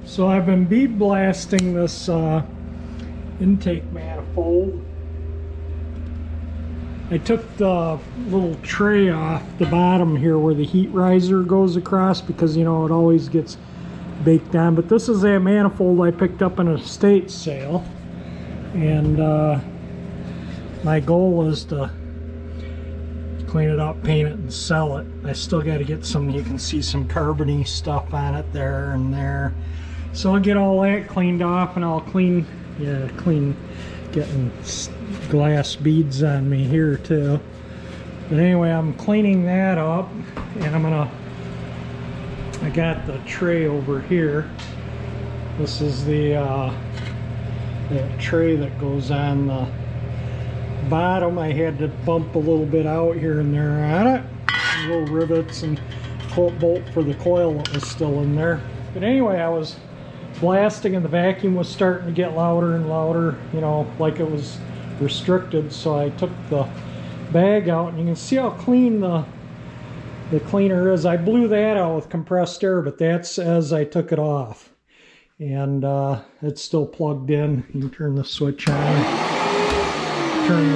So I've been bead blasting this intake manifold. I took the little tray off the bottom here where the heat riser goes across because, you know, it always gets baked on. But this is a manifold I picked up in an estate sale. And my goal is to clean it up, paint it, and sell it. I still got to get some, you can see some carbony stuff on it there and there. So I'll get all that cleaned off and I'll clean, getting glass beads on me here too. But anyway, I'm cleaning that up and I got the tray over here. This is the tray that goes on the bottom. I had to bump a little bit out here and there on it. Little rivets and bolt for the coil that was still in there. But anyway, I was blasting and the vacuum was starting to get louder and louder, you know, like it was restricted. So I took the bag out and you can see how clean the cleaner is. I blew that out with compressed air, but that's as I took it off. And it's still plugged in. You can turn the switch on, turn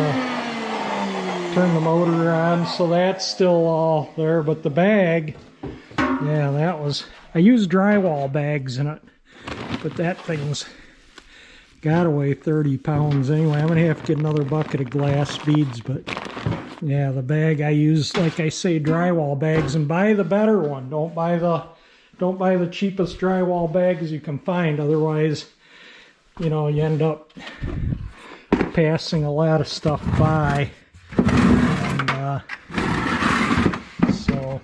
the motor on, so that's still all there. But the bag, yeah, that was, I used drywall bags in it, but that thing's got to weigh 30 pounds anyway. I'm gonna have to get another bucket of glass beads. But yeah, the bag I use, like I say, drywall bags. And buy the better one. Don't buy the cheapest drywall bags you can find. Otherwise, you know, you end up passing a lot of stuff by. And so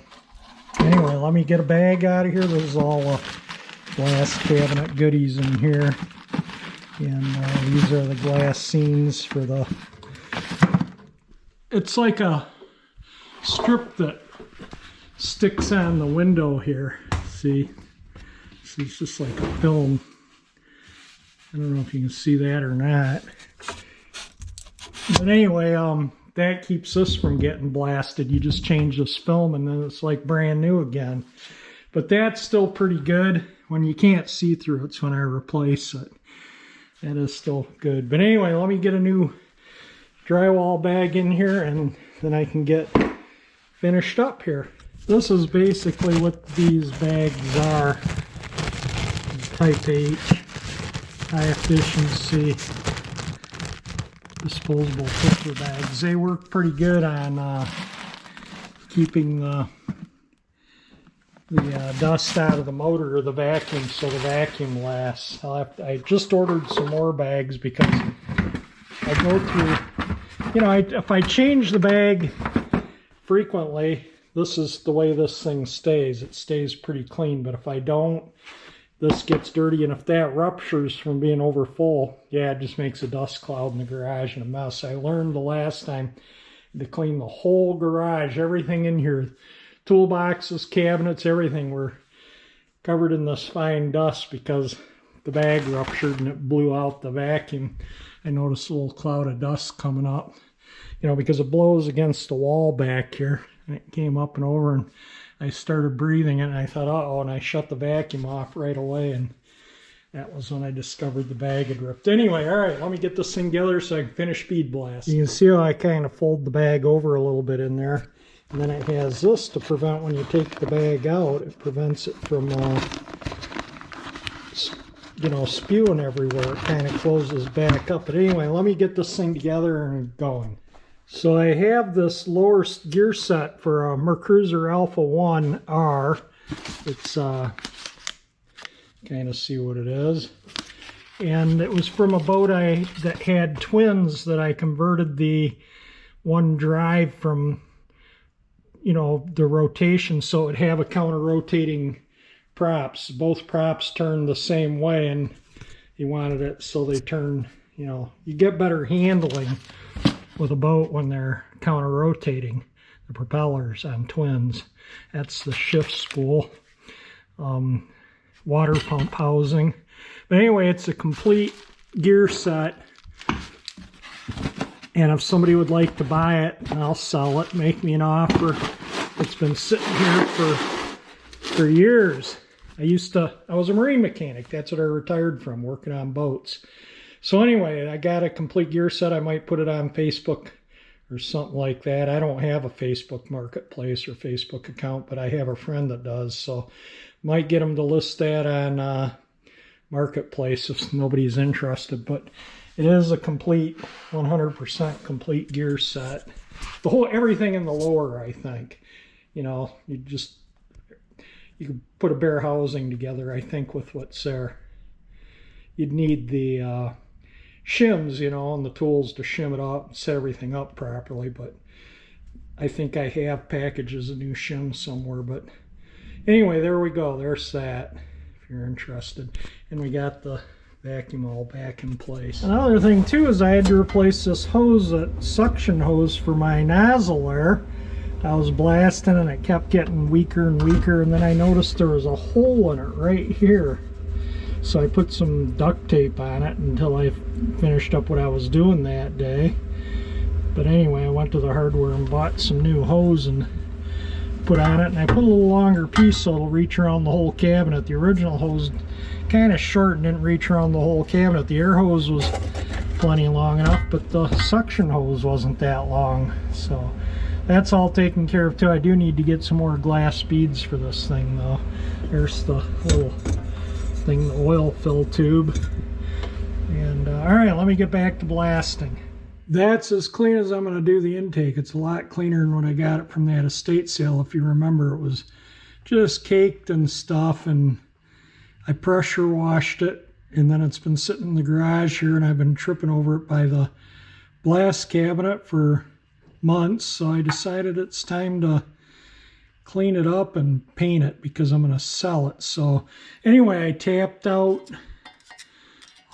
anyway, let me get a bag out of here. This is all glass cabinet goodies in here. And these are the glass scenes for the, it's like a strip that sticks on the window here. See, it's just like a film. I don't know if you can see that or not. But anyway, that keeps this from getting blasted. You just change this film and then it's like brand new again. But that's still pretty good. When you can't see through it's when I replace it. That is still good. But anyway, let me get a new drywall bag in here and then I can get finished up here. This is basically what these bags are. Type H, high efficiency, disposable filter bags. They work pretty good on keeping the dust out of the motor or the vacuum, so the vacuum lasts. I just ordered some more bags because I go through, you know, if I change the bag frequently, this is the way this thing stays. It stays pretty clean, but if I don't, this gets dirty, and if that ruptures from being over full, yeah, it just makes a dust cloud in the garage and a mess. I learned the last time to clean the whole garage, everything in here, toolboxes, cabinets, everything were covered in this fine dust because the bag ruptured and it blew out the vacuum. I noticed a little cloud of dust coming up, you know, because it blows against the wall back here. And it came up and over and I started breathing it and I thought, uh-oh, and I shut the vacuum off right away, and that was when I discovered the bag had ripped. Anyway, all right, let me get this thing together so I can finish bead blast. You can see how I kind of fold the bag over a little bit in there. And then it has this to prevent when you take the bag out, it prevents it from, you know, spewing everywhere. It kind of closes back up. But anyway, let me get this thing together and going. So I have this lower gear set for a Mer-Cruiser Alpha 1R. It's, kind of see what it is. And it was from a boat that had twins that I converted the one drive from, you know, the rotation, so it'd have a counter-rotating props. Both props turned the same way, and he wanted it so they turn, you know, you get better handling with a boat when they're counter-rotating the propellers on twins. That's the shift spool. Water pump housing. But anyway, it's a complete gear set. And if somebody would like to buy it, I'll sell it, make me an offer. It's been sitting here for years. I was a marine mechanic. That's what I retired from, working on boats. So anyway, I got a complete gear set. I might put it on Facebook or something like that. I don't have a Facebook marketplace or Facebook account, but I have a friend that does. So might get him to list that on marketplace if nobody's interested. But it is a complete 100% complete gear set. The whole, everything in the lower, I think. You know, you could put a bare housing together, I think, with what's there. You'd need the shims, you know, and the tools to shim it up and set everything up properly. But I think I have packages of new shims somewhere. But anyway, there we go. There's that, if you're interested. And we got the vacuum all back in place. Another thing too is I had to replace this hose, that suction hose for my nozzle there. I was blasting and it kept getting weaker and weaker, and then I noticed there was a hole in it right here. So I put some duct tape on it until I finished up what I was doing that day. But anyway, I went to the hardware and bought some new hose and put on it, and I put a little longer piece so it'll reach around the whole cabinet. The original hose kind of short and didn't reach around the whole cabinet. The air hose was plenty long enough, but the suction hose wasn't that long. So that's all taken care of too. I do need to get some more glass beads for this thing though. There's the little thing, the oil fill tube. And all right, let me get back to blasting. That's as clean as I'm going to do the intake. It's a lot cleaner than when I got it from that estate sale. If you remember, it was just caked and stuff, and I pressure washed it, and then it's been sitting in the garage here, and I've been tripping over it by the blast cabinet for months. So I decided it's time to clean it up and paint it because I'm going to sell it. So anyway, I tapped out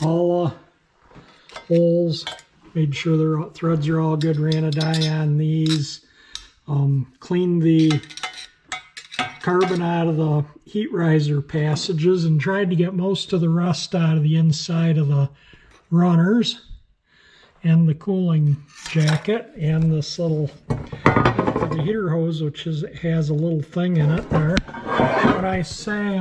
all the holes, made sure the threads are all good, ran a dye on these, cleaned the carbon out of the heat riser passages and tried to get most of the rust out of the inside of the runners and the cooling jacket and this little the heater hose, which has a little thing in it there. When I say,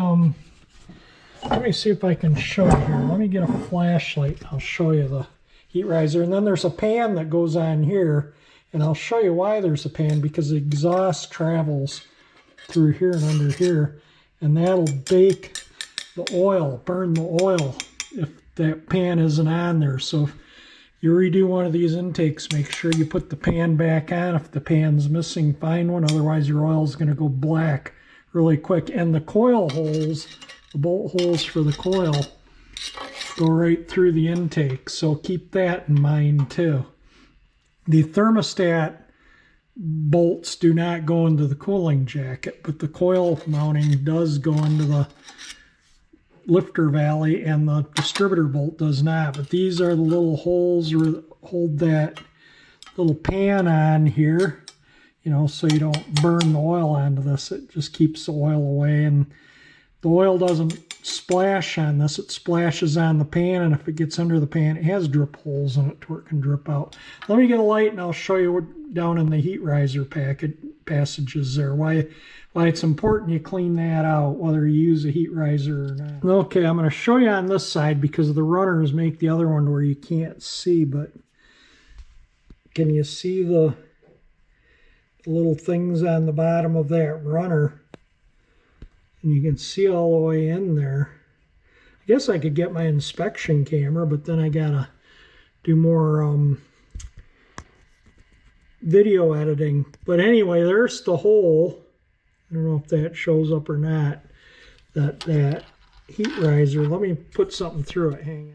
let me see if I can show you here. Let me get a flashlight. I'll show you the heat riser. And then there's a pan that goes on here, and I'll show you why there's a pan, because the exhaust travels through here and under here, and that'll bake the oil, burn the oil if that pan isn't on there. So if you redo one of these intakes, make sure you put the pan back on. If the pan's missing, find one, otherwise your oil is going to go black really quick. And the coil holes, the bolt holes for the coil, go right through the intake, so keep that in mind too. The thermostat bolts do not go into the cooling jacket, but the coil mounting does go into the lifter valley, and the distributor bolt does not. But these are the little holes that hold that little pan on here, you know, so you don't burn the oil onto this. It just keeps the oil away, and the oil doesn't splash on this. It splashes on the pan, and if it gets under the pan, it has drip holes in it to where it can drip out. Let me get a light and I'll show you what down in the heat riser passages there, why it's important you clean that out, whether you use a heat riser or not. Okay, I'm going to show you on this side because the runners make the other one where you can't see, but can you see the little things on the bottom of that runner? And you can see all the way in there. I guess I could get my inspection camera, but then I gotta do more video editing. But anyway, there's the hole. I don't know if that shows up or not. That heat riser. Let me put something through it. Hang on.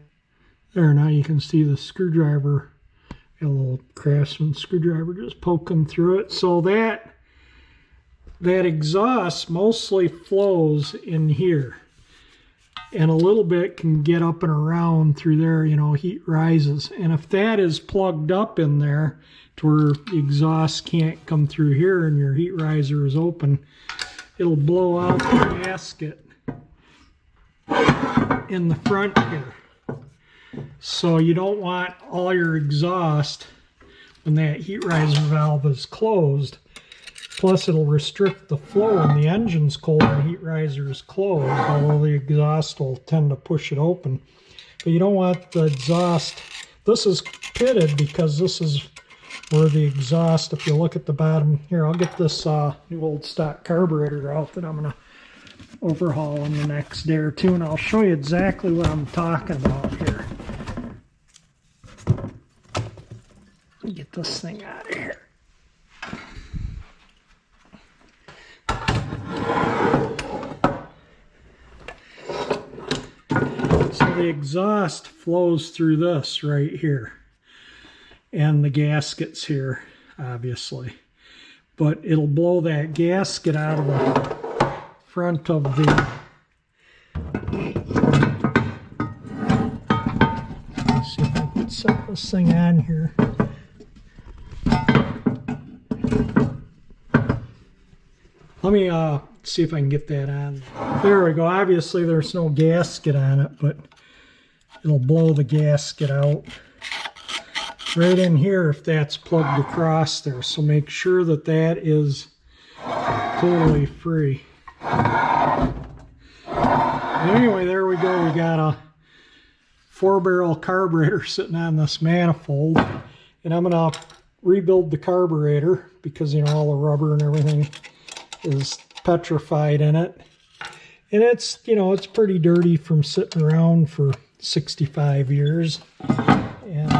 There, now you can see the screwdriver. Got a little Craftsman screwdriver just poking through it. So that exhaust mostly flows in here, and a little bit can get up and around through there, you know, heat rises. And if that is plugged up in there to where the exhaust can't come through here and your heat riser is open, it'll blow out the gasket in the front here. So you don't want all your exhaust when that heat riser valve is closed. Plus it'll restrict the flow when the engine's cold and the heat riser is closed, although the exhaust will tend to push it open. But you don't want the exhaust. This is pitted because this is where the exhaust, if you look at the bottom here, I'll get this new old stock carburetor out that I'm going to overhaul in the next day or two, and I'll show you exactly what I'm talking about here. Let me get this thing out of here. So the exhaust flows through this right here, and the gasket's here, obviously. But it'll blow that gasket out of the front of the... Let's see if I can set this thing on here. Let me see if I can get that on. There we go. Obviously there's no gasket on it, but it'll blow the gasket out right in here if that's plugged across there. So make sure that that is totally free. Anyway, there we go. We got a 4-barrel carburetor sitting on this manifold, and I'm going to rebuild the carburetor because, you know, all the rubber and everything is petrified in it, and it's, you know, it's pretty dirty from sitting around for 65 years. And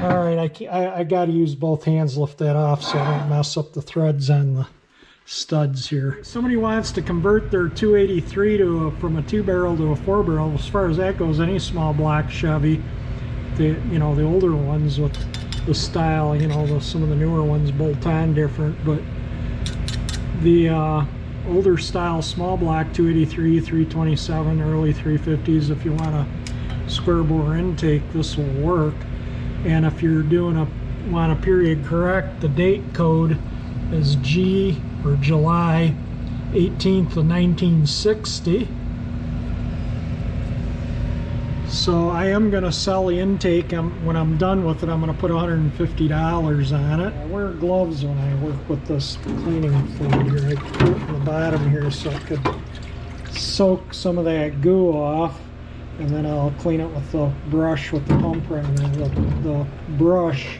all right, I got to use both hands to lift that off so I don't mess up the threads on the studs here. Somebody wants to convert their 283 to from a 2-barrel to a 4-barrel. As far as that goes, any small block Chevy, the older ones with the style, you know, some of the newer ones bolt on different, but the older style small block 283, 327, early 350s, if you want a square bore intake, this will work. And if you're want a period correct, the date code is G or July 18th of 1960. So I am going to sell the intake. When I'm done with it, I'm going to put $150 on it. I wear gloves when I work with this cleaning fluid here. I put it in the bottom here so it could soak some of that goo off, and then I'll clean it with the brush with the pump right there. The brush,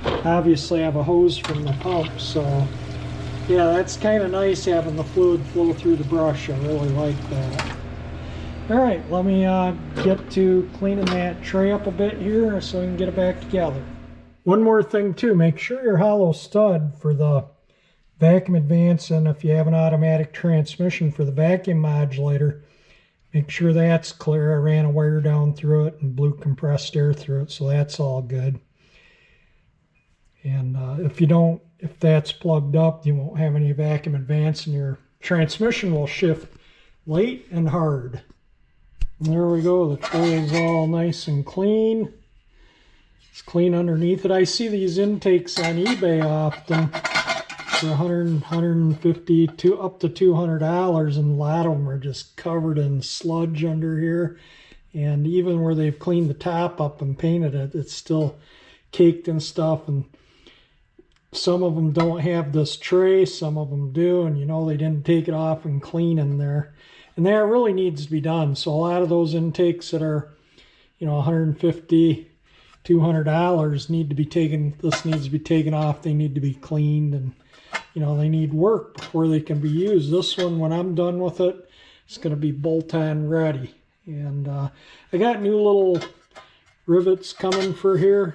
obviously I have a hose from the pump, so yeah, that's kind of nice having the fluid flow through the brush. I really like that. Alright, let me get to cleaning that tray up a bit here so we can get it back together. One more thing too, make sure your hollow stud for the vacuum advance, and if you have an automatic transmission for the vacuum modulator, make sure that's clear. I ran a wire down through it and blew compressed air through it, so that's all good. And if that's plugged up, you won't have any vacuum advance, and your transmission will shift late and hard. And there we go, the tray is all nice and clean. It's clean underneath it. I see these intakes on eBay often for $100, $150 up to $200, and a lot of them are just covered in sludge under here. And even where they've cleaned the top up and painted it, it's still caked in stuff. And some of them don't have this tray, some of them do, and you know they didn't take it off and clean in there. And that really needs to be done. So a lot of those intakes that are, you know, $150, $200 need to be taken. This needs to be taken off. They need to be cleaned, and you know they need work before they can be used. This one, when I'm done with it, it's going to be bolt-on ready. And I got new little rivets coming for here.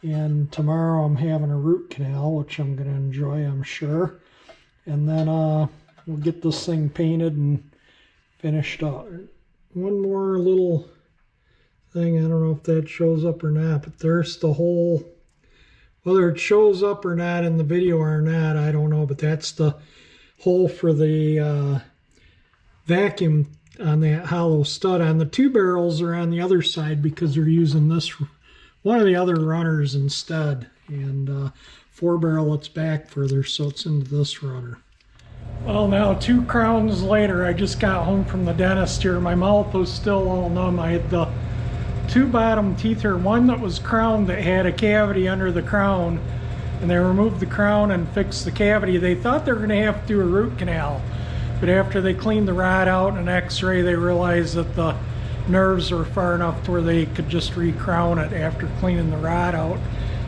And tomorrow I'm having a root canal, which I'm going to enjoy, I'm sure. And then we'll get this thing painted and finished up. One more little thing, I don't know if that shows up or not, but there's the hole. Whether it shows up or not in the video or not, I don't know, but that's the hole for the vacuum on that hollow stud. On the 2 barrels are on the other side because they're using this, one of the other runners instead. And 4 barrel, it's back further, so it's into this runner. Well, now 2 crowns later, I just got home from the dentist here. My mouth was still all numb. I had the 2 bottom teeth here, one that was crowned that had a cavity under the crown, and they removed the crown and fixed the cavity. They thought they were going to have to do a root canal, but after they cleaned the rod out and an x-ray, they realized that the nerves were far enough to where they could just re-crown it after cleaning the rod out.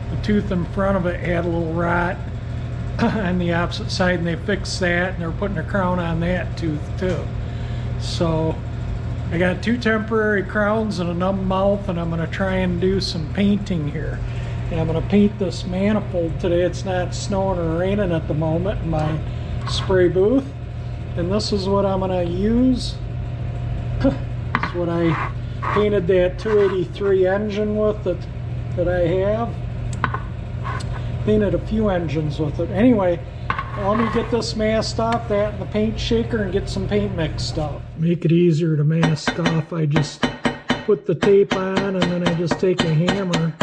The tooth in front of it had a little rot on the opposite side, and they fixed that, and they're putting a crown on that tooth too. So I got 2 temporary crowns and a numb mouth, and I'm going to try and do some painting here. And I'm going to paint this manifold today. It's not snowing or raining at the moment in my spray booth. And this is what I'm going to use. This is what I painted that 283 engine with that I have. Painted a few engines with it. Anyway, let me get this masked off, that and the paint shaker, and get some paint mixed up. Make it easier to mask off, I just put the tape on, and then I just take a hammer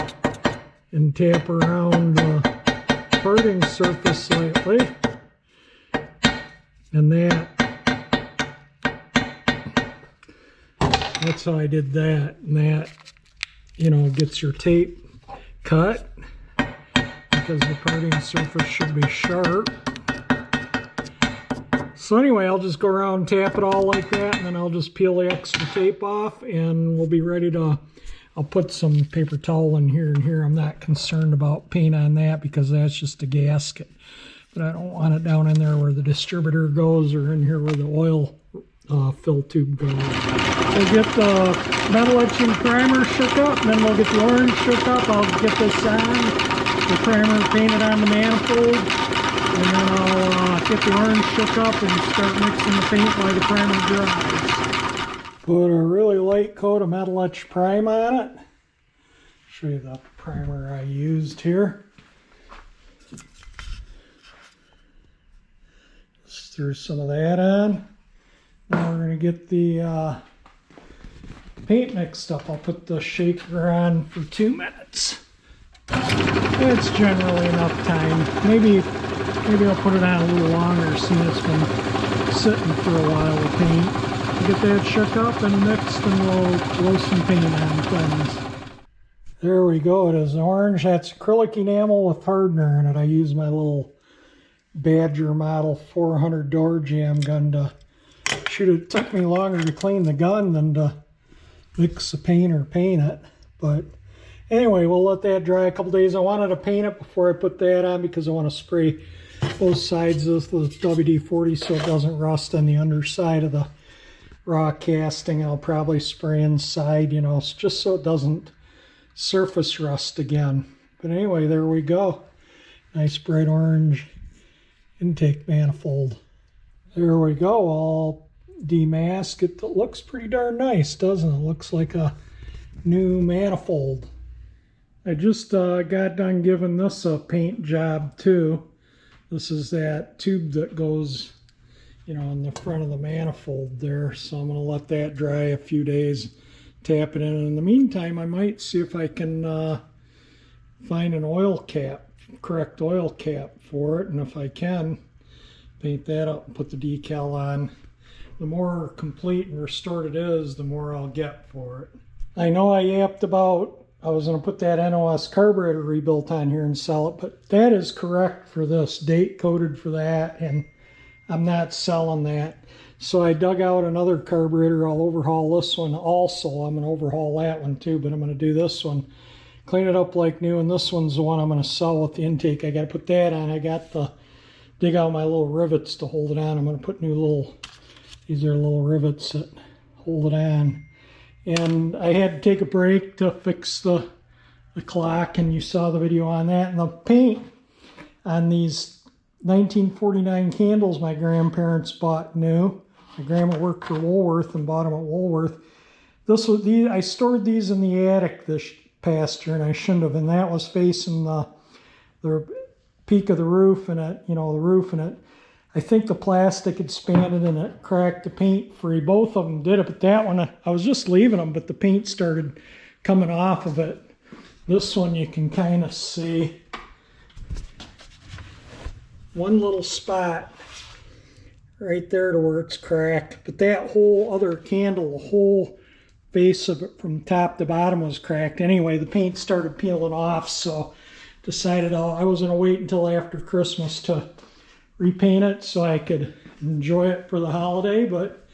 and tap around the parting surface slightly. And that's how I did that. And that, you know, gets your tape cut, because the parting surface should be sharp. So anyway, I'll just go around and tap it all like that, and then I'll just peel the extra tape off, and we'll be ready to, I'll put some paper towel in here and here. I'm not concerned about paint on that because that's just a gasket. But I don't want it down in there where the distributor goes, or in here where the oil fill tube goes. We'll get the metal etching primer shook up, and then we'll get the orange shook up. I'll get this on, the primer painted on the manifold, and then I'll get the orange shook up and start mixing the paint while the primer dries. Put a really light coat of metal etch prime on it. Show you the primer I used here. Just threw some of that on. Now we're going to get the paint mixed up. I'll put the shaker on for 2 minutes. It's generally enough time. Maybe I'll put it on a little longer, seeing it's been sitting for a while with paint. Get that shook up and mixed, and we'll blow some paint on things. There we go. It is orange. That's acrylic enamel with hardener in it. I use my little Badger model 400 door jam gun to shoot it. It took me longer to clean the gun than to mix the paint or paint it. But anyway, we'll let that dry a couple days. I wanted to paint it before I put that on because I want to spray both sides of the WD-40 so it doesn't rust on the underside of the raw casting. I'll probably spray inside, you know, just so it doesn't surface rust again. But anyway, there we go. Nice bright orange intake manifold. There we go. I'll demask it. It looks pretty darn nice, doesn't it? Looks like a new manifold. I just got done giving this a paint job too. This is that tube that goes, you know, in the front of the manifold there. So I'm going to let that dry a few days, tap it in. And in the meantime, I might see if I can find an oil cap, correct oil cap for it. And if I can, paint that up and put the decal on. The more complete and restored it is, the more I'll get for it. I know I yapped about I was going to put that NOS carburetor rebuilt on here and sell it, but that is correct for this, date coded for that, and I'm not selling that. So I dug out another carburetor. I'll overhaul this one also. I'm going to overhaul that one too, but I'm going to do this one, clean it up like new, and this one's the one I'm going to sell with the intake. I got to put that on. I got to dig out my little rivets to hold it on. I'm going to put new little, these are little rivets that hold it on. And I had to take a break to fix the clock, and you saw the video on that. And the paint on these 1949 candles my grandparents bought new. My grandma worked for Woolworth and bought them at Woolworth. This was I stored these in the attic this past year, and I shouldn't have. And that was facing the peak of the roof, and it, you know, the roof, and it. I think the plastic expanded and it cracked the paint free. Both of them did it, but that one, I was just leaving them, but the paint started coming off of it. This one you can kind of see one little spot right there to where it's cracked. But that whole other candle, the whole base of it from top to bottom was cracked. Anyway, the paint started peeling off, so decided I was going to wait until after Christmas to repaint it so I could enjoy it for the holiday, but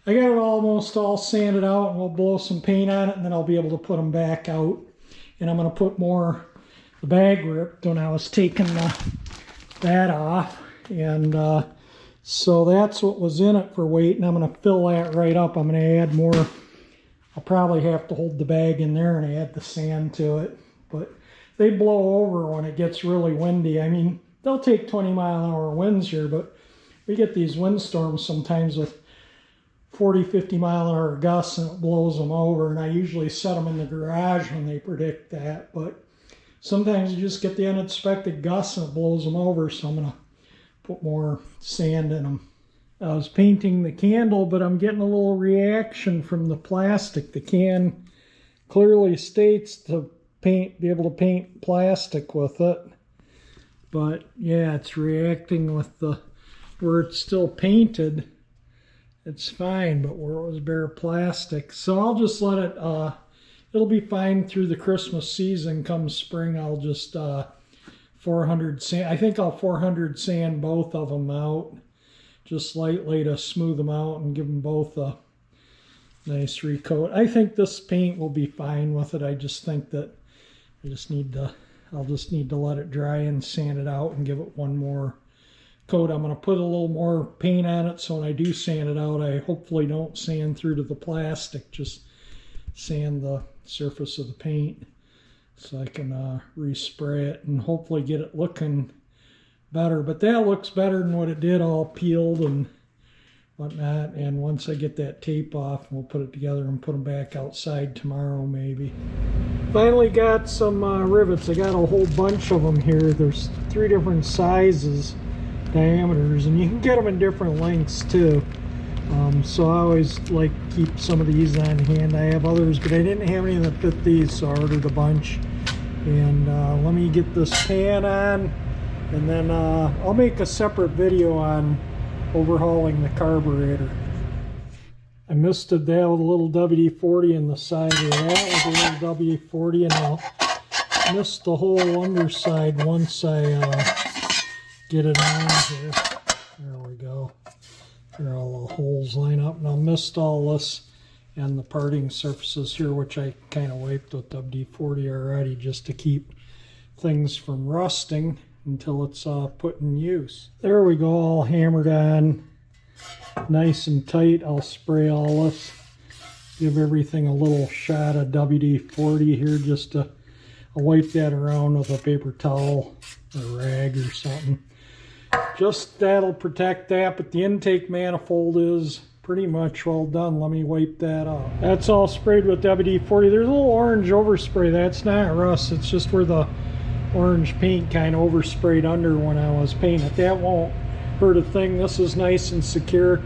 I got it almost all sanded out, and we'll blow some paint on it, and then I'll be able to put them back out. And I'm going to put more, the bag ripped when I was taking that off, and so that's what was in it for weight, and I'm going to fill that right up. I'm going to add more. I'll probably have to hold the bag in there and add the sand to it, but they blow over when it gets really windy. I mean, they'll take 20-mile-an-hour winds here, but we get these windstorms sometimes with 40, 50-mile-an-hour gusts, and it blows them over, and I usually set them in the garage when they predict that, but sometimes you just get the unexpected gusts and it blows them over, so I'm going to put more sand in them. I was painting the candle, but I'm getting a little reaction from the plastic. The can clearly states to be able to paint plastic with it, but yeah, it's reacting with where it's still painted. It's fine, but where it was bare plastic, so I'll just let it. It'll be fine through the Christmas season. Come spring, I'll just 400 sand. I think I'll 400 sand both of them out, just lightly to smooth them out and give them both a nice recoat. I think this paint will be fine with it. I just think that I'll just need to let it dry and sand it out and give it one more coat. I'm going to put a little more paint on it, so when I do sand it out, I hopefully don't sand through to the plastic, just sand the surface of the paint so I can respray it and hopefully get it looking better. But that looks better than what it did, all peeled and whatnot. And once I get that tape off, we'll put it together and put them back outside tomorrow maybe. Finally got some rivets. I got a whole bunch of them here. There's 3 different sizes, diameters, and you can get them in different lengths too. So I always like keep some of these on hand. I have others, but I didn't have any that fit these, so I ordered a bunch. And let me get this pan on, and then I'll make a separate video on overhauling the carburetor. I misted that with a little WD-40 in the side of that with a little WD-40, and I'll mist the whole underside once I get it on here. There we go. Here all the holes line up, and I'll mist all this and the parting surfaces here, which I kind of wiped with WD-40 already just to keep things from rusting until it's put in use. There we go, all hammered on nice and tight. I'll spray all this, give everything a little shot of WD-40 here, just to I'll wipe that around with a paper towel or rag or something. Just that'll protect that, but the intake manifold is pretty much all done. Let me wipe that off. That's all sprayed with WD-40. There's a little orange overspray. That's not rust, it's just where the orange paint kind of oversprayed under when I was painting it. That won't hurt a thing. This is nice and secure.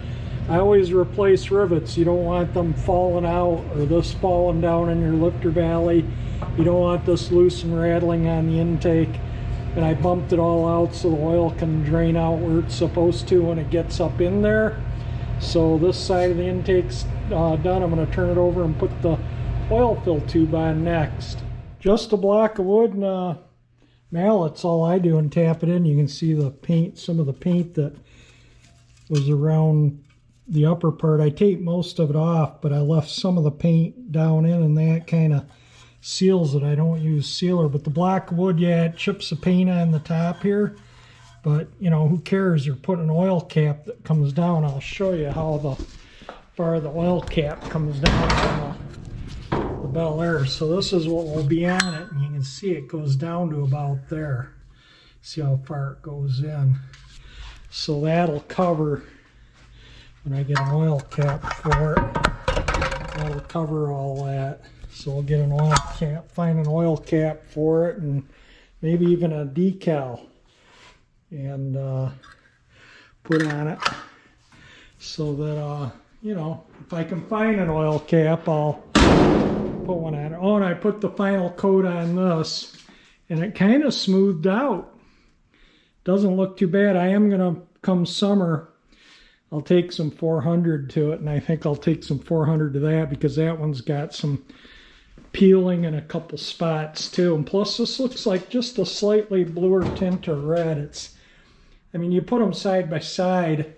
I always replace rivets. You don't want them falling out or this falling down in your lifter valley. You don't want this loose and rattling on the intake. And I bumped it all out so the oil can drain out where it's supposed to when it gets up in there. So this side of the intake's done. I'm going to turn it over and put the oil fill tube on next. Just a block of wood and a mallet's all I do, and tap it in. You can see the paint, some of the paint that was around the upper part. I taped most of it off, but I left some of the paint down in, and that kind of seals it. I don't use sealer, but the block of wood, yeah, it chips the paint on the top here, but you know, who cares? You're putting an oil cap that comes down. I'll show you how far the oil cap comes down from the Bel Air. So this is what will be on it, and you can see it goes down to about there. See how far it goes in. So that'll cover, when I get an oil cap for it, that'll cover all that. So we'll get an oil cap, find an oil cap for it, and maybe even a decal, and put on it so that, you know, if I can find an oil cap, I'll put one on it. Oh, and I put the final coat on this, and it kind of smoothed out. Doesn't look too bad. I am going to, come summer, I'll take some 400 to it, and I think I'll take some 400 to that because that one's got some peeling in a couple spots too. And plus this looks like just a slightly bluer tint or red. I mean, you put them side by side,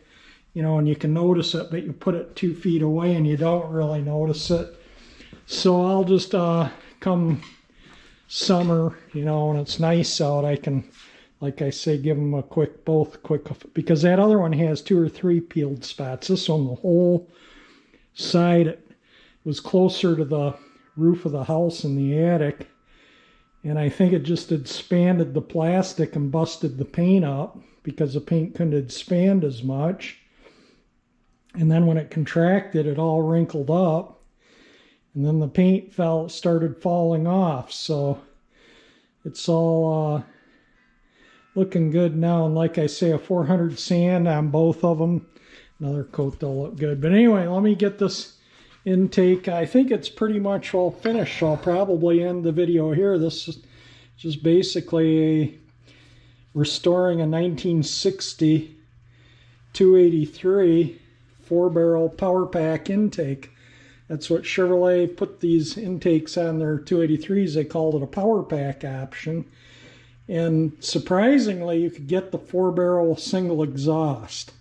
you know, and you can notice it, but you put it 2 feet away and you don't really notice it. So I'll just come summer, you know, when it's nice out, I can, like I say, give them a quick, because that other one has 2 or 3 peeled spots. This one, the whole side, it was closer to the roof of the house in the attic, and I think it just expanded the plastic and busted the paint up because the paint couldn't expand as much. And then when it contracted, it all wrinkled up. And then the paint started falling off, so it's all looking good now. And like I say, a 400 sand on both of them. Another coat, they'll look good. But anyway, let me get this intake. I think it's pretty much all finished, so I'll probably end the video here. This is just basically restoring a 1960 283 4-barrel power pack intake. That's what Chevrolet put these intakes on their 283s. They called it a power pack option. And surprisingly, you could get the 4-barrel single exhaust.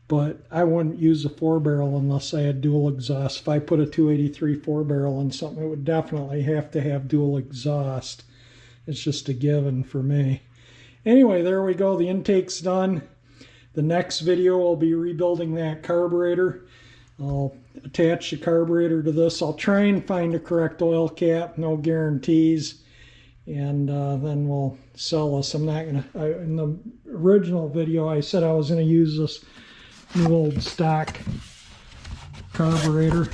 But I wouldn't use a 4-barrel unless I had dual exhaust. If I put a 283 4-barrel in something, it would definitely have to have dual exhaust. It's just a given for me. Anyway, there we go. The intake's done. The next video, I'll be rebuilding that carburetor. I'll attach the carburetor to this. I'll try and find a correct oil cap, no guarantees, and then we'll sell this. I'm not gonna, in the original video I said I was gonna use this new old stock carburetor,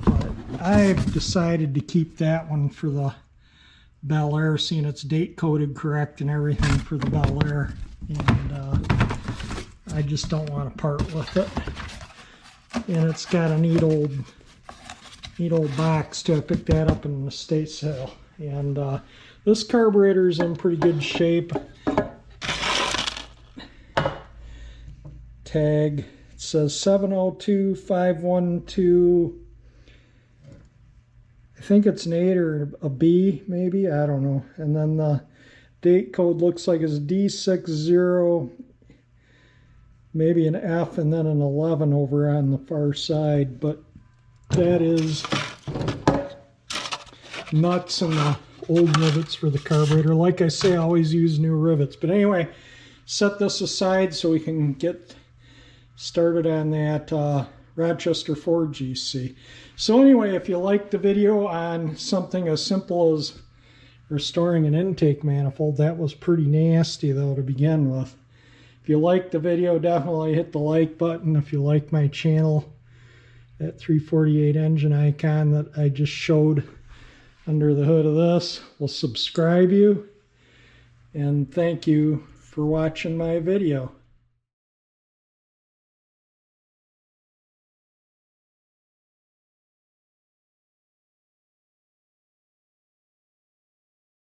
but I've decided to keep that one for the Bel Air, seeing it's date coded correct and everything for the Bel Air, and I just don't want to part with it. And it's got a neat old box too. I picked that up in an estate sale. And this carburetor is in pretty good shape. Tag, it says 702512. I think it's an 8 or a B, maybe, I don't know. And then the date code looks like it's D60, maybe an F and then an 11 over on the far side, but that is nuts and the old rivets for the carburetor. Like I say, I always use new rivets. But anyway, set this aside so we can get started on that Rochester Ford GC. So anyway, if you liked the video on something as simple as restoring an intake manifold, that was pretty nasty though to begin with. If you liked the video, definitely hit the like button. If you like my channel, that 348 engine icon that I just showed under the hood of this will subscribe you. And thank you for watching my video.